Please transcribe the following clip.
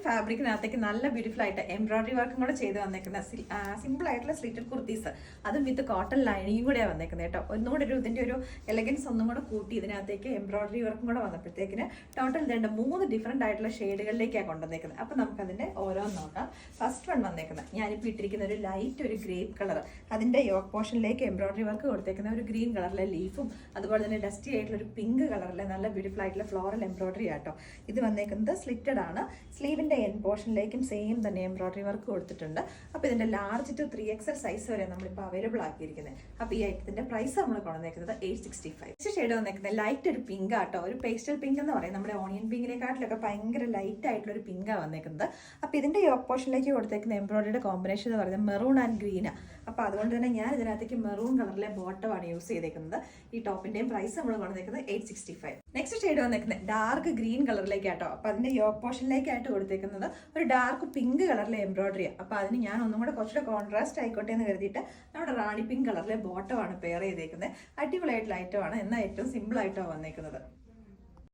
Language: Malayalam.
ഫാബ്രിക്കിനകത്തേക്ക് നല്ല ബ്യൂട്ടിഫുൾ ആയിട്ട് എംബ്രോയിഡറി വർക്കും കൂടെ ചെയ്ത് വന്നേക്കുന്ന സിമ്പിൾ ആയിട്ടുള്ള സ്ലിറ്റഡ് കുർത്തീസ്, അതും വിത്ത് കോട്ടൺ ലൈനിങ്ങും കൂടെയാണ് വന്നേക്കുന്നത് കേട്ടോ. ഒന്നുകൂടെ ഇതിന്റെ ഒരു എലഗൻസ് ഒന്നും കൂടെ കൂട്ടി ഇതിനകത്തേക്ക് എംബ്രോയിഡറി വർക്കും കൂടെ വന്നപ്പോഴത്തേക്കിന് ടോട്ടൽ 3 ഡിഫറെന്റ് ആയിട്ടുള്ള ഷെയ്ഡുകളിലേക്കാണ് കൊണ്ടുവന്നേക്കുന്നത്. അപ്പൊ നമുക്കതിന്റെ ഓരോന്ന് നോക്കാം. ഫസ്റ്റ് വൺ വന്നേക്കുന്നത് ഞാനിപ്പോൾ ഇട്ടിരിക്കുന്ന ഒരു ലൈറ്റ് ഒരു ഗ്രേപ്പ് കളർ, അതിന്റെ യോക്ക് പോർഷനിലേക്ക് എംബ്രോയിഡറി വർക്ക് കൊടുത്തേക്കുന്ന ഒരു ഗ്രീൻ കളറിലെ ലീഫും അതുപോലെ തന്നെ ഡസ്റ്റി ആയിട്ടുള്ള ഒരു പിങ്ക് കളറിലെ നല്ല ബ്യൂട്ടിഫുൾ ആയിട്ടുള്ള ഫ്ലോറൽ എംബ്രോയിഡറി ആട്ടോ. ഇത് വന്നേക്കുന്നത് സ്ലിറ്റഡ് ആണ്. സ്ലീവിന്റെ എൻ പോർഷനിലേക്കും സെയിം തന്നെ എംബ്രോയിഡറി വർക്ക് കൊടുത്തിട്ടുണ്ട്. അപ്പോൾ ഇതിന്റെ ലാർജ് ടു 3XL സൈസ് വരെ നമ്മളിപ്പോൾ അവൈലബിൾ ആക്കിയിരിക്കുന്നത്. അപ്പോൾ ഈ ഐറ്റത്തിന്റെ പ്രൈസ് നമ്മൾ കൊണ്ടുവന്നേക്കുന്നത് 865. നെക്സ്റ്റ് ഷെയ്ഡ് വന്നേക്കുന്നത് ലൈറ്റ് ഒരു പിങ്ക് ആട്ടോ, ഒരു പേസ്റ്റൽ പിങ്ക് എന്ന് പറയും. നമ്മുടെ ഓണിയൻ പിങ്കിനെക്കാട്ടിലൊക്കെ ഭയങ്കര ലൈറ്റ് ആയിട്ടുള്ള ഒരു പിങ്കാണ് വന്നേക്കുന്നത്. അപ്പോൾ ഇതിന്റെ യോക്ക് പോർഷനിലേക്ക് കൊടുത്തേക്കുന്ന എംബ്രോയിഡറിയുടെ കോമ്പിനേഷൻ എന്ന് പറയുന്നത് മെറൂൺ ആൻഡ് ഗ്രീനാണ്. അപ്പോൾ അതുകൊണ്ട് തന്നെ ഞാൻ ഇതിനകത്തേക്ക് മെറൂൺ കളറിലെ ബോട്ടമാണ് യൂസ് ചെയ്തേക്കുന്നത്. ഈ ടോപ്പിന്റെയും പ്രൈസ് നമ്മൾ കൊണ്ടുവന്നേക്കുന്നത് 865. നെക്സ്റ്റ് ഷെയ്ഡ് വന്നേക്കുന്നത് ഡാർക്ക് ഗ്രീൻ കളറിലേക്കാട്ടോ. അപ്പോൾ അതിന്റെ യോക്ക് പോർഷനിലേക്കായിട്ട് കൊടുത്തേക്കുന്നത് ഒരു ഡാർക്ക് പിങ്ക് കളറിലെ എംബ്രോയിഡറിയാണ്. അപ്പോൾ അതിന് ഞാൻ ഒന്നും കൂടെ കുറച്ചുകൂടെ കോൺട്രാസ്റ്റ് ആയിക്കോട്ടെ എന്ന് കരുതിയിട്ട് നമ്മുടെ റാണി പിങ്ക് കളറിലെ ബോട്ടമാണ് പെയർ ചെയ്തേക്കുന്നത്. അടിപൊളിയായിട്ടുള്ള ഐറ്റമാണ്, എന്നാൽ ഏറ്റവും സിമ്പിൾ ആയിട്ടാണ് വന്നേക്കുന്നത്.